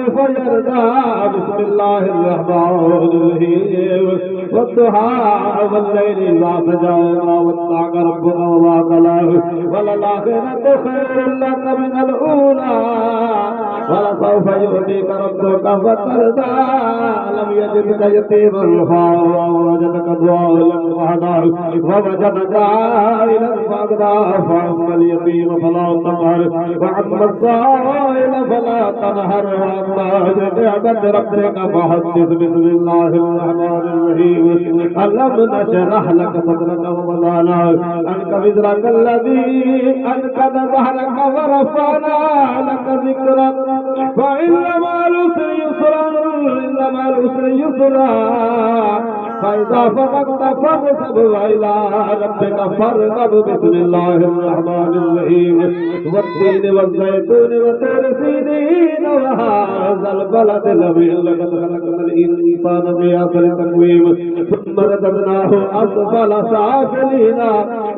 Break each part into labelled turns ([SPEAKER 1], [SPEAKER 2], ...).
[SPEAKER 1] فيرضى بسم الله الرحمن الرحيم والضحى والليل إذا سجى وما ودعك ربك وما قلى وللآخرة خير لك من الأولى ولسوف يؤتيك ربك فترضى لم يجدك يتيما فآوى ووجدك ضالا فهدى ووجدك عائلا فأغنى فأما اليتيم فلا تقهر وأما السائل فلا تنهر وأما بنعمة ربك فحدث بسم الله الرحمن الرحيم ألم نشرح لك صدرك ووضعنا عنك وزرك الذي أنقض ظهرك ورفعنا لك ذكرك فإن مع العسر يسرا إن مع العسر يسرا فإذا فرغت فانصب وإلى ربك فارغب بسم الله الرحمن الرحيم والتين والزيتون وطور سينين وهذا البلد الذي لقد خلقنا الإنسان في أحسن تقويم ثم رددناه أسفل سافلين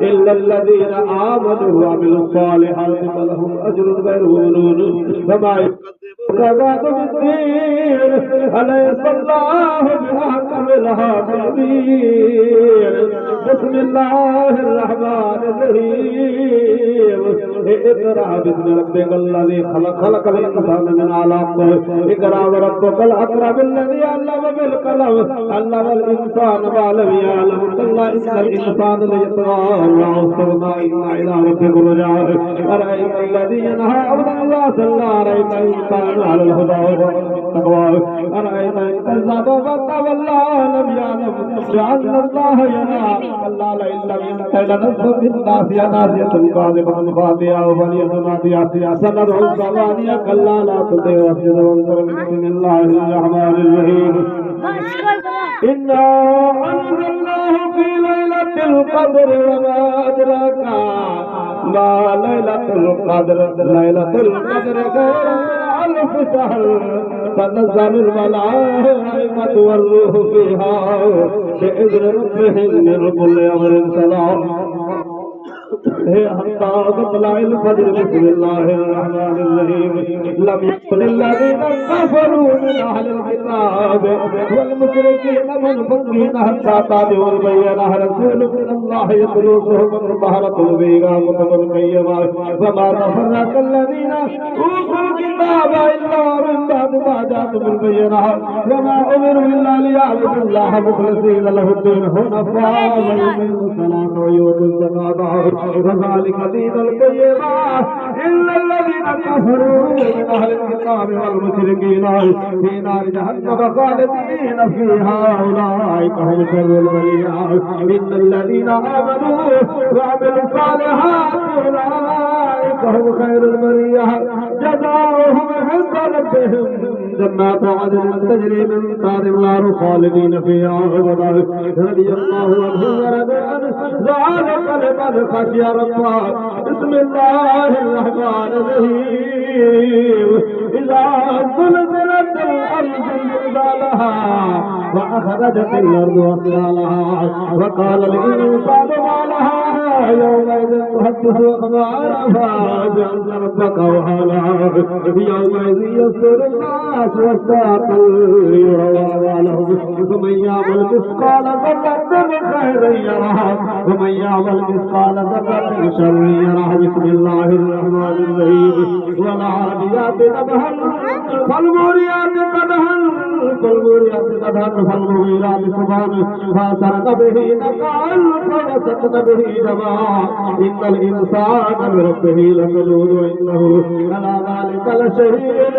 [SPEAKER 1] إلا الذين آمنوا وعملوا الصالحات فلهم أجر غير ممنون فما يكذبك بالدين أليس الله بأحكم الحاكمين بسم الله الرحمن الرحيم اقرأ باسم ربك الذي خلق خلق الإنسان من علق اقرأ وربك الأكرم الذي علم بالقلم علم الإنسان ما لم يعلم كلا إن الإنسان ليطغى واستغنى إن إلى ربك رجع أرأيت الذي ينهى عبدا إذا صلى أرأيت الإنسان على الهدى والتقوى أرأيت إن كذب وتولى لم يعلم بأن الله يرى كلا لئن لم ينته لنصف بالناصية ناصية كاذبة خاطئة وبلية ناصية سندعو الزبانية كلا لا تطع واسجد وانظر بسم الله الرحمن الرحيم إنا أنزلناه في ليلة القدر وما أدراك ما ليلة القدر ليلة القدر خير من ألف شهر تنزل الملائكة والروح فيها بإذن ربهم من كل أمر سلام حتى مطلع الفجر بسم الله الرحمن الرحيم لم يكن الذين كفروا من أهل الكتاب والمشركين منفكين حتى تأتيهم البينة رسول من الله يتلو صحفا مطهرة فيها كتب قيمة وما تفرق الذين أوتوا الكتاب إلا من بعد ما جاءتهم البينة وما أمروا إلا ليعبدوا الله مخلصين له الدين حنفاء ويقيموا الصلاة ويؤتوا الزكاة وذلك دين القيمة إلا الذين كفروا من أهل الكتاب والمشركين في نار جهنم خالدين فيها أولئك هم شر البرية إن الذين آمنوا وعملوا الصالحات أولئك هم خير البرية جزاؤهم عند ربهم جنات عدن تجري من تحتها الأنهار خالدين فيها أبدا رضي الله عنهم ورضوا عنه ذلك لمن خشي ربه بسم الله الرحمن الرحيم إذا زلزلت الأرض زلزالها وأخرجت الأرض أثقالها وقال الإنسان ما لها يومئذ تحدث أخبارها بأن ربك أوحاها يومئذ يصدر الناس واشتاق ليروا أعمالهم فمن يعمل مثقال ذرة خيرا يره ومن يعمل مثقال ذرة شرا يره بسم الله الرحمن الرحيم والعاديات ضبحا فالموريات قدحا فالمغيرات صبحا فأثرن به نقعا فوسطن به جمعا إن الإنسان بربه لكنود وإنه على ذلك لشهيد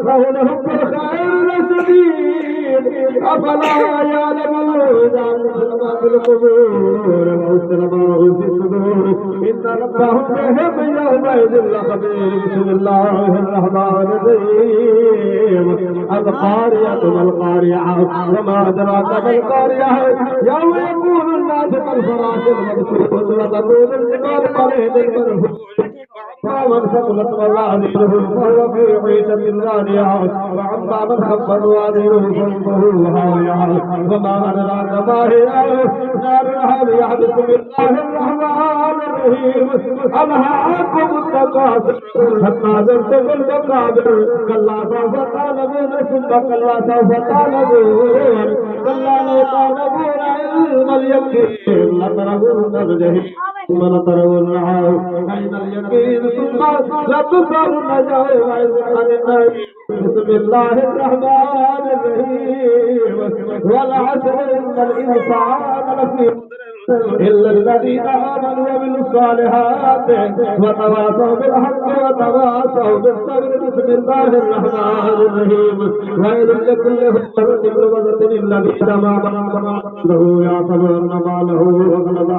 [SPEAKER 1] فإنه له بالخير لشديد أفلا يعلمون أن ما في القبور وأسر ما في الصدور إن ربهم بهم يومئذ لخبير بسم الله الرحمن الرحيم القارعة ما القارعة وما أدراك ما القارعة يوم يكون الناس كالفراش المبثوث وتكون الجبال كالعهن المنفوش من ثقلت موازينه فهو في عيشة راضية وأما من خفت موازينه فأمه هاوية وما أدراك ما هي نار هاوية بسم الله الرحمن الرحيم ألهاكم التكاثر حتى زرتم المقابر كلا سوف تعلمون ثم كلا سوف تعلمون كلا لو تعلمون علم اليقين لترون الجحيم ثم لترونها عين اليقين ثم لتبصرن جحيم بسم الله الرحمن الرحيم والعصر إن الإنسان لفي إلا الذين آمنوا وعملوا الصالحات وتواصوا بالحق وتواصوا بالصبر بسم الله الرحمن الرحيم ويل لكل همزة لمزة الذي جمع له يعصبون ماله وغلظ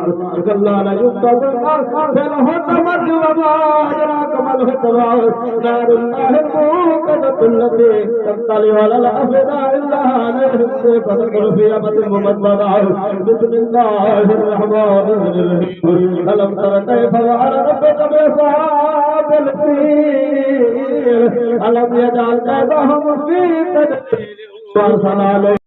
[SPEAKER 1] كلا لينبذن في الحطمة وما أدراك ما الحطمة نار الله الموقدة التي تطلع على الأفئدة إلا عليهم فتدخل في أمة ممددة بسم الله الرحمن الرحيم ألم تر كيف فعل ربك بأصحاب الفيل ألم يجعل كيدهم في تدبير وأرسل عليهم